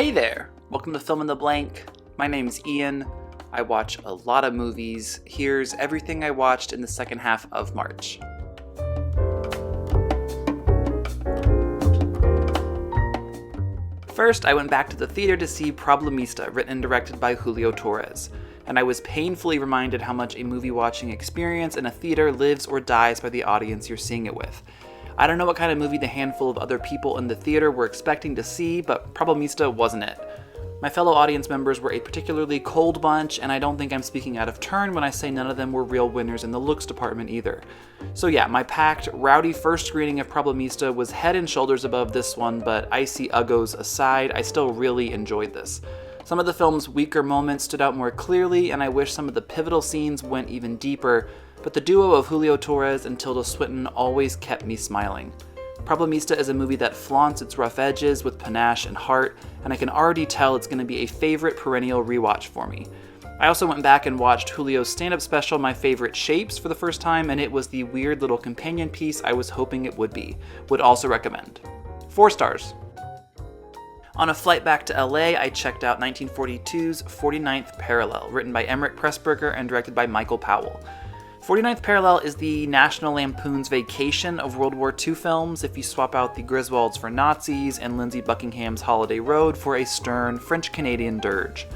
Hey there! Welcome to Film in the Blank. My name's Ian. I watch a lot of movies. Here's everything I watched in the second half of March. First, I went back to the theater to see Problemista, written and directed by Julio Torres, and I was painfully reminded how much a movie-watching experience in a theater lives or dies by the audience you're seeing it with. I don't know what kind of movie the handful of other people in the theater were expecting to see, but Problemista wasn't it. My fellow audience members were a particularly cold bunch, and I don't think I'm speaking out of turn when I say none of them were real winners in the looks department either. So yeah, my packed, rowdy first screening of Problemista was head and shoulders above this one, but icy uggos aside, I still really enjoyed this. Some of the film's weaker moments stood out more clearly, and I wish some of the pivotal scenes went even deeper, but the duo of Julio Torres and Tilda Swinton always kept me smiling. Problemista is a movie that flaunts its rough edges with panache and heart, and I can already tell it's going to be a favorite perennial rewatch for me. I also went back and watched Julio's stand-up special, My Favorite Shapes, for the first time, and it was the weird little companion piece I was hoping it would be. Would also recommend. 4 stars. On a flight back to LA, I checked out 1942's 49th Parallel, written by Emmerich Pressburger and directed by Michael Powell. 49th Parallel is the National Lampoon's Vacation of World War II films if you swap out the Griswolds for Nazis and Lindsay Buckingham's Holiday Road for a stern French-Canadian dirge.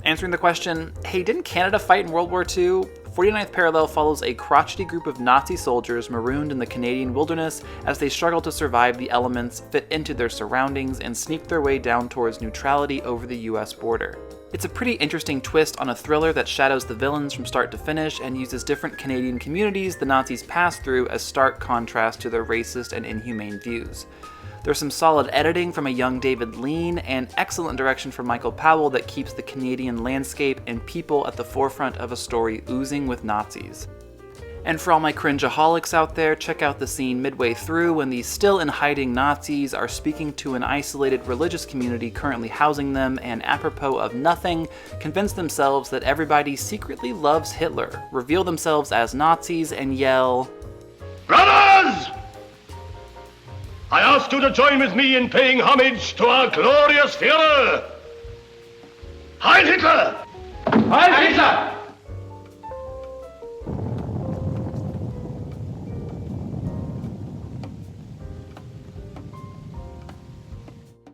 Answering the question, hey, didn't Canada fight in World War II? 49th Parallel follows a crotchety group of Nazi soldiers marooned in the Canadian wilderness as they struggle to survive the elements, fit into their surroundings, and sneak their way down towards neutrality over the US border. It's a pretty interesting twist on a thriller that shadows the villains from start to finish and uses different Canadian communities the Nazis passed through as stark contrast to their racist and inhumane views. There's some solid editing from a young David Lean and excellent direction from Michael Powell that keeps the Canadian landscape and people at the forefront of a story oozing with Nazis. And for all my cringeaholics out there, check out the scene midway through when the still-in-hiding Nazis are speaking to an isolated religious community currently housing them and, apropos of nothing, convince themselves that everybody secretly loves Hitler, reveal themselves as Nazis, and yell, "Brothers! I ask you to join with me in paying homage to our glorious Führer! Heil Hitler! Heil Hitler!"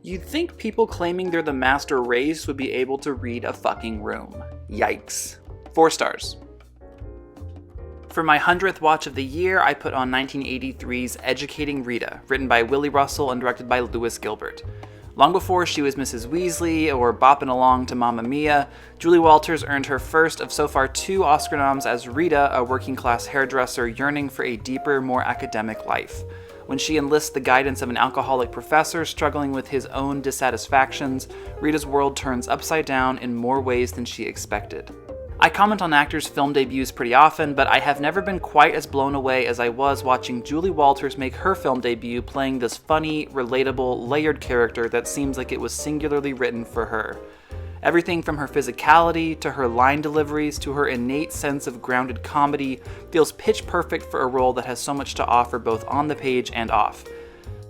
You'd think people claiming they're the master race would be able to read a fucking room. Yikes. 4 stars. For my 100th watch of the year, I put on 1983's Educating Rita, written by Willie Russell and directed by Lewis Gilbert. Long before she was Mrs. Weasley or bopping along to Mamma Mia, Julie Walters earned her first of so far 2 Oscar noms as Rita, a working-class hairdresser yearning for a deeper, more academic life. When she enlists the guidance of an alcoholic professor struggling with his own dissatisfactions, Rita's world turns upside down in more ways than she expected. I comment on actors' film debuts pretty often, but I have never been quite as blown away as I was watching Julie Walters make her film debut playing this funny, relatable, layered character that seems like it was singularly written for her. Everything from her physicality, to her line deliveries, to her innate sense of grounded comedy feels pitch perfect for a role that has so much to offer both on the page and off.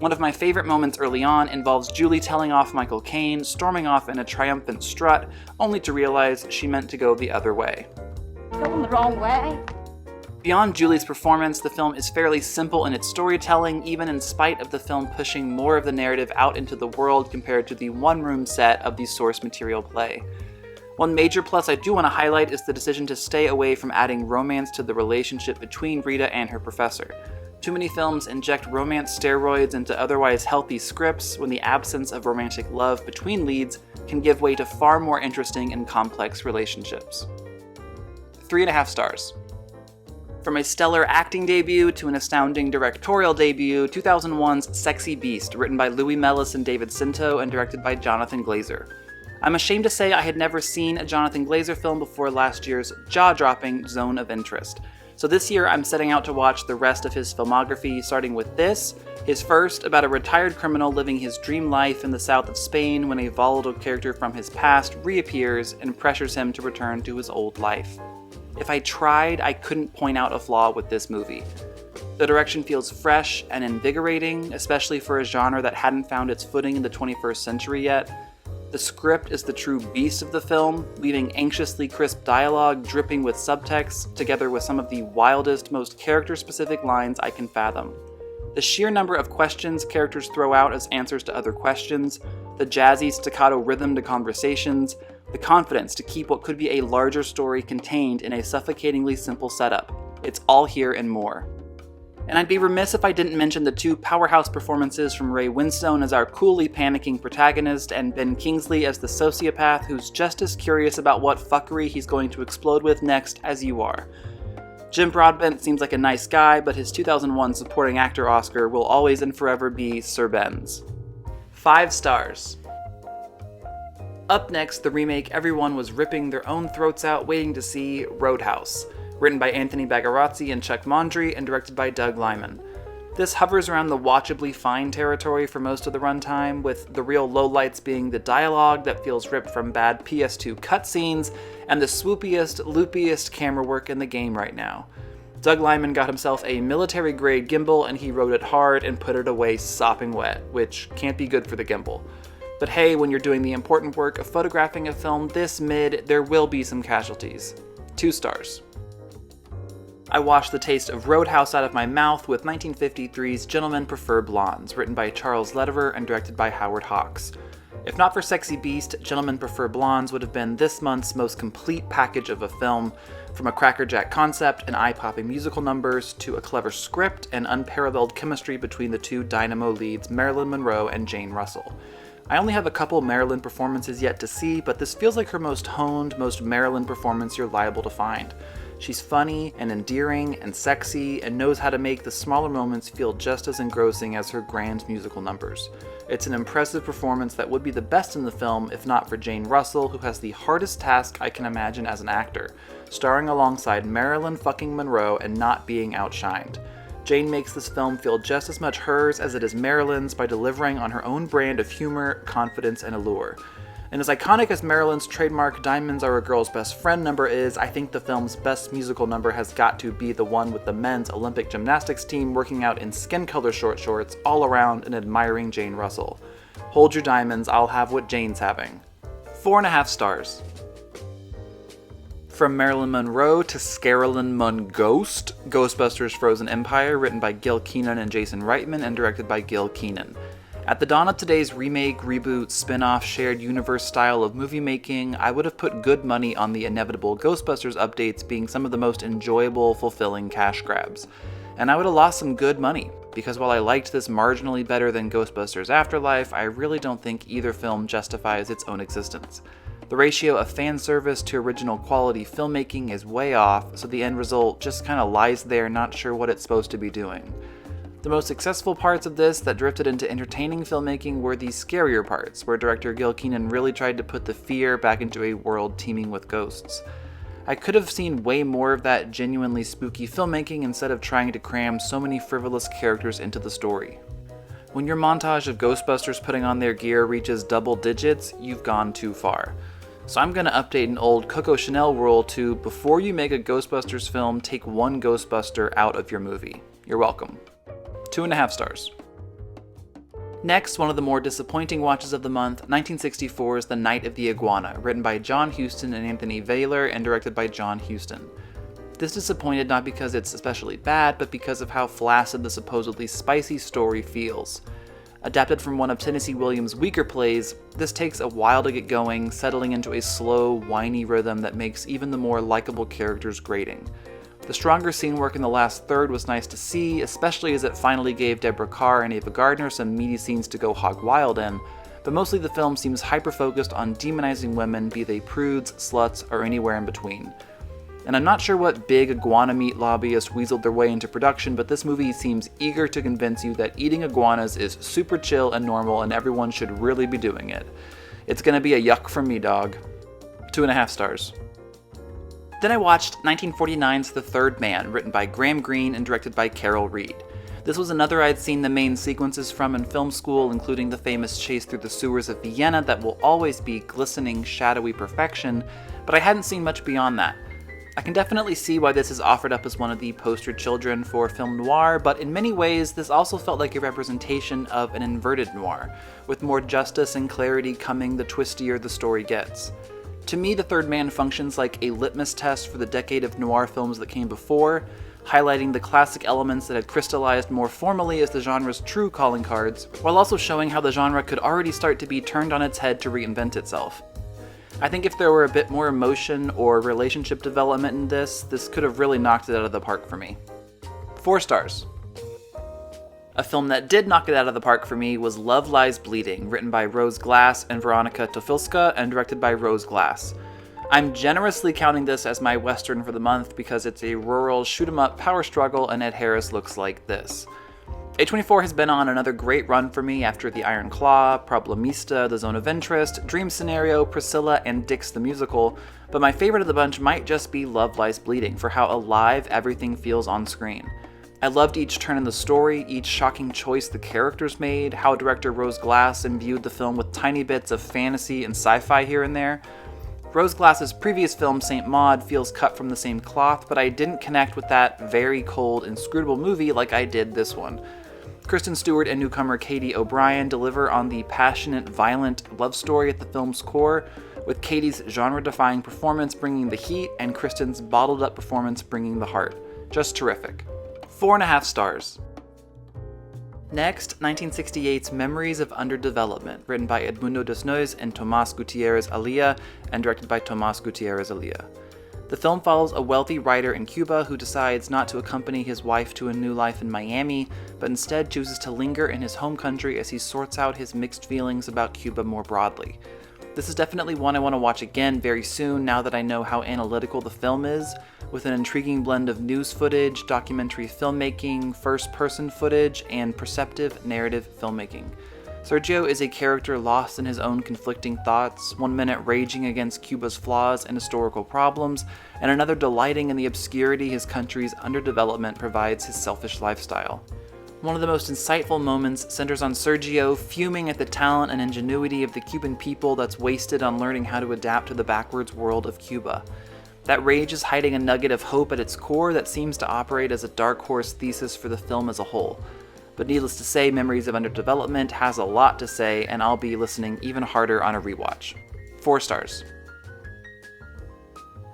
One of my favorite moments early on involves Julie telling off Michael Caine, storming off in a triumphant strut, only to realize she meant to go the other way. Going the wrong way? Beyond Julie's performance, the film is fairly simple in its storytelling, even in spite of the film pushing more of the narrative out into the world compared to the one-room set of the source material play. One major plus I do want to highlight is the decision to stay away from adding romance to the relationship between Rita and her professor. Too many films inject romance steroids into otherwise healthy scripts when the absence of romantic love between leads can give way to far more interesting and complex relationships. 3.5 stars. From a stellar acting debut to an astounding directorial debut, 2001's Sexy Beast, written by Louis Mellis and David Sinto and directed by Jonathan Glazer. I'm ashamed to say I had never seen a Jonathan Glazer film before last year's jaw-dropping Zone of Interest. So this year I'm setting out to watch the rest of his filmography, starting with this, his first, about a retired criminal living his dream life in the south of Spain when a volatile character from his past reappears and pressures him to return to his old life. If I tried, I couldn't point out a flaw with this movie. The direction feels fresh and invigorating, especially for a genre that hadn't found its footing in the 21st century yet. The script is the true beast of the film, leaving anxiously crisp dialogue dripping with subtext, together with some of the wildest, most character-specific lines I can fathom. The sheer number of questions characters throw out as answers to other questions, the jazzy staccato rhythm to conversations, the confidence to keep what could be a larger story contained in a suffocatingly simple setup. It's all here and more. And I'd be remiss if I didn't mention the two powerhouse performances from Ray Winstone as our coolly panicking protagonist and Ben Kingsley as the sociopath who's just as curious about what fuckery he's going to explode with next as you are. Jim Broadbent seems like a nice guy, but his 2001 supporting actor Oscar will always and forever be Sir Ben's. 5 stars. Up next, the remake everyone was ripping their own throats out waiting to see, Roadhouse, written by Anthony Bagarazzi and Chuck Mondry and directed by Doug Liman. This hovers around the watchably fine territory for most of the runtime, with the real lowlights being the dialogue that feels ripped from bad PS2 cutscenes and the swoopiest, loopiest camera work in the game right now. Doug Liman got himself a military-grade gimbal and he rode it hard and put it away sopping wet, which can't be good for the gimbal. But hey, when you're doing the important work of photographing a film this mid, there will be some casualties. 2 stars. I washed the taste of Roadhouse out of my mouth with 1953's Gentlemen Prefer Blondes, written by Charles Lederer and directed by Howard Hawks. If not for Sexy Beast, Gentlemen Prefer Blondes would have been this month's most complete package of a film, from a crackerjack concept and eye-popping musical numbers to a clever script and unparalleled chemistry between the two dynamo leads Marilyn Monroe and Jane Russell. I only have a couple Marilyn performances yet to see, but this feels like her most honed, most Marilyn performance you're liable to find. She's funny and endearing and sexy and knows how to make the smaller moments feel just as engrossing as her grand musical numbers. It's an impressive performance that would be the best in the film if not for Jane Russell, who has the hardest task I can imagine as an actor, starring alongside Marilyn fucking Monroe and not being outshined. Jane makes this film feel just as much hers as it is Marilyn's by delivering on her own brand of humor, confidence, and allure. And as iconic as Marilyn's trademark Diamonds Are a Girl's Best Friend number is, I think the film's best musical number has got to be the one with the men's Olympic gymnastics team working out in skin color short shorts all around and admiring Jane Russell. Hold your diamonds, I'll have what Jane's having. 4.5 stars. From Marilyn Monroe to Scarolyn Munn Ghost, Ghostbusters Frozen Empire, written by Gil Keenan and Jason Reitman and directed by Gil Keenan. At the dawn of today's remake, reboot, spin-off, shared universe style of movie making, I would have put good money on the inevitable Ghostbusters updates being some of the most enjoyable, fulfilling cash grabs. And I would have lost some good money, because while I liked this marginally better than Ghostbusters Afterlife, I really don't think either film justifies its own existence. The ratio of fan service to original quality filmmaking is way off, so the end result just kinda lies there not sure what it's supposed to be doing. The most successful parts of this that drifted into entertaining filmmaking were the scarier parts, where director Gil Keenan really tried to put the fear back into a world teeming with ghosts. I could have seen way more of that genuinely spooky filmmaking instead of trying to cram so many frivolous characters into the story. When your montage of Ghostbusters putting on their gear reaches double digits, you've gone too far. So I'm gonna update an old Coco Chanel rule to, before you make a Ghostbusters film, take one Ghostbuster out of your movie. You're welcome. 2.5 stars. Next, one of the more disappointing watches of the month, 1964's The Night of the Iguana, written by John Huston and Anthony Vaylor and directed by John Huston. This disappointed not because it's especially bad, but because of how flaccid the supposedly spicy story feels. Adapted from one of Tennessee Williams' weaker plays, this takes a while to get going, settling into a slow, whiny rhythm that makes even the more likable characters grating. The stronger scene work in the last third was nice to see, especially as it finally gave Deborah Carr and Ava Gardner some meaty scenes to go hog wild in, but mostly the film seems hyper-focused on demonizing women, be they prudes, sluts, or anywhere in between. And I'm not sure what big iguana meat lobbyists weaseled their way into production, but this movie seems eager to convince you that eating iguanas is super chill and normal and everyone should really be doing it. It's gonna be a yuck from me, dog. 2.5 stars. Then I watched 1949's The Third Man, written by Graham Greene and directed by Carol Reed. This was another I'd seen the main sequences from in film school, including the famous chase through the sewers of Vienna that will always be glistening, shadowy perfection, but I hadn't seen much beyond that. I can definitely see why this is offered up as one of the poster children for film noir, but in many ways this also felt like a representation of an inverted noir, with more justice and clarity coming the twistier the story gets. To me, The Third Man functions like a litmus test for the decade of noir films that came before, highlighting the classic elements that had crystallized more formally as the genre's true calling cards, while also showing how the genre could already start to be turned on its head to reinvent itself. I think if there were a bit more emotion or relationship development in this could have really knocked it out of the park for me. 4 stars. A film that did knock it out of the park for me was Love Lies Bleeding, written by Rose Glass and Veronika Tofilska and directed by Rose Glass. I'm generously counting this as my Western for the month because it's a rural shoot-'em-up power struggle and Ed Harris looks like this. A24 has been on another great run for me after The Iron Claw, Problemista, The Zone of Interest, Dream Scenario, Priscilla, and Dix the Musical, but my favorite of the bunch might just be Love Lies Bleeding for how alive everything feels on screen. I loved each turn in the story, each shocking choice the characters made, how director Rose Glass imbued the film with tiny bits of fantasy and sci-fi here and there. Rose Glass's previous film, Saint Maud, feels cut from the same cloth, but I didn't connect with that very cold, inscrutable movie like I did this one. Kristen Stewart and newcomer Katie O'Brien deliver on the passionate, violent love story at the film's core, with Katie's genre-defying performance bringing the heat and Kristen's bottled-up performance bringing the heart. Just terrific. 4.5 stars. Next, 1968's Memories of Underdevelopment, written by Edmundo Desnoyers and Tomás Gutiérrez Alía, and directed by Tomás Gutiérrez Alía. The film follows a wealthy writer in Cuba who decides not to accompany his wife to a new life in Miami, but instead chooses to linger in his home country as he sorts out his mixed feelings about Cuba more broadly. This is definitely one I want to watch again very soon now that I know how analytical the film is, with an intriguing blend of news footage, documentary filmmaking, first-person footage, and perceptive narrative filmmaking. Sergio is a character lost in his own conflicting thoughts, one minute raging against Cuba's flaws and historical problems, and another delighting in the obscurity his country's underdevelopment provides his selfish lifestyle. One of the most insightful moments centers on Sergio fuming at the talent and ingenuity of the Cuban people that's wasted on learning how to adapt to the backwards world of Cuba. That rage is hiding a nugget of hope at its core that seems to operate as a dark horse thesis for the film as a whole. But needless to say, Memories of Underdevelopment has a lot to say, and I'll be listening even harder on a rewatch. 4 stars.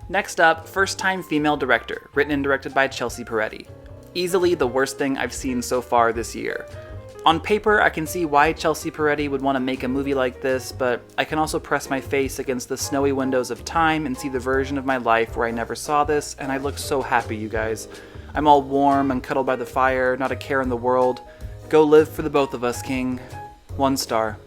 Next up, first-time female director, written and directed by Chelsea Peretti. Easily the worst thing I've seen so far this year. On paper, I can see why Chelsea Peretti would want to make a movie like this, but I can also press my face against the snowy windows of time and see the version of my life where I never saw this, and I look so happy, you guys. I'm all warm and cuddled by the fire, not a care in the world. Go live for the both of us, King. 1 star.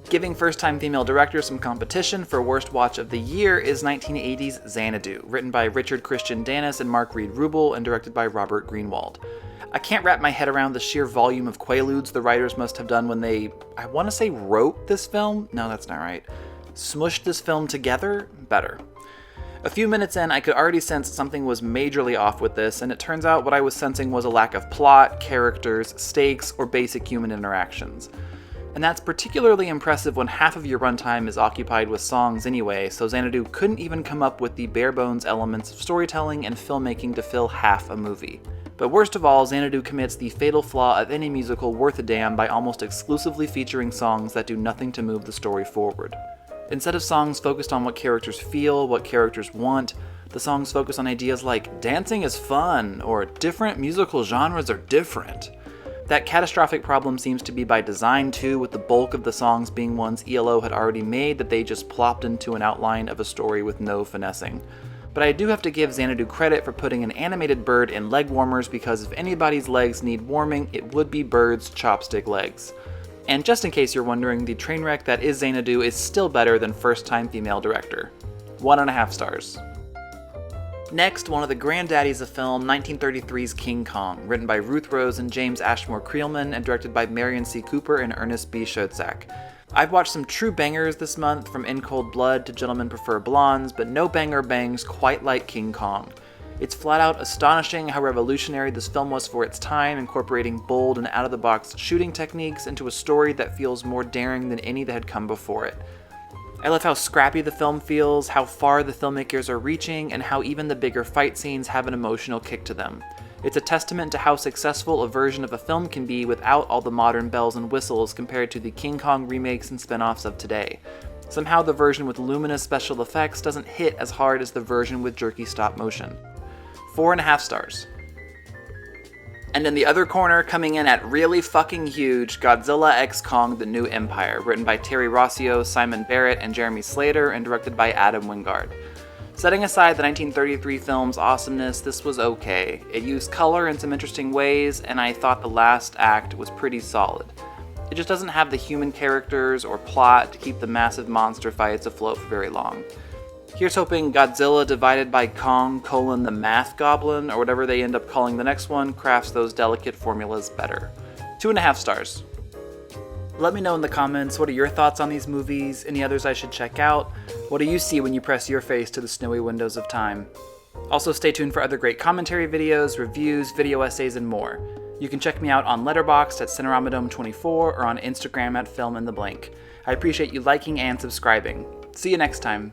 Giving first-time female directors some competition for Worst Watch of the Year is 1980's Xanadu, written by Richard Christian Danis and Mark Reed Rubel and directed by Robert Greenwald. I can't wrap my head around the sheer volume of quaaludes the writers must have done when they, I want to say wrote this film? No, that's not right. Smushed this film together? Better. A few minutes in, I could already sense something was majorly off with this, and it turns out what I was sensing was a lack of plot, characters, stakes, or basic human interactions. And that's particularly impressive when half of your runtime is occupied with songs anyway, so Xanadu couldn't even come up with the bare-bones elements of storytelling and filmmaking to fill half a movie. But worst of all, Xanadu commits the fatal flaw of any musical worth a damn by almost exclusively featuring songs that do nothing to move the story forward. Instead of songs focused on what characters feel, what characters want, the songs focus on ideas like dancing is fun, or different musical genres are different. That catastrophic problem seems to be by design too, with the bulk of the songs being ones ELO had already made that they just plopped into an outline of a story with no finessing. But I do have to give Xanadu credit for putting an animated bird in leg warmers, because if anybody's legs need warming, it would be Bird's chopstick legs. And just in case you're wondering, the train wreck that is Xanadu is still better than first-time female director. 1.5 stars. Next, one of the granddaddies of film, 1933's King Kong, written by Ruth Rose and James Ashmore Creelman and directed by Marion C. Cooper and Ernest B. Schoedsack. I've watched some true bangers this month, from In Cold Blood to Gentlemen Prefer Blondes, but no banger bangs quite like King Kong. It's flat out astonishing how revolutionary this film was for its time, incorporating bold and out-of-the-box shooting techniques into a story that feels more daring than any that had come before it. I love how scrappy the film feels, how far the filmmakers are reaching, and how even the bigger fight scenes have an emotional kick to them. It's a testament to how successful a version of a film can be without all the modern bells and whistles compared to the King Kong remakes and spin-offs of today. Somehow the version with luminous special effects doesn't hit as hard as the version with jerky stop motion. 4.5 stars. And in the other corner, coming in at really fucking huge, Godzilla x Kong: The New Empire, written by Terry Rossio, Simon Barrett, and Jeremy Slater, and directed by Adam Wingard. Setting aside the 1933 film's awesomeness, this was okay. It used color in some interesting ways, and I thought the last act was pretty solid. It just doesn't have the human characters or plot to keep the massive monster fights afloat for very long. Here's hoping Godzilla divided by Kong: the Math Goblin, or whatever they end up calling the next one, crafts those delicate formulas better. 2.5 stars. Let me know in the comments, what are your thoughts on these movies? Any others I should check out? What do you see when you press your face to the snowy windows of time? Also stay tuned for other great commentary videos, reviews, video essays, and more. You can check me out on Letterboxd at Cineramadome24 or on Instagram at filmintheblank. I appreciate you liking and subscribing. See you next time.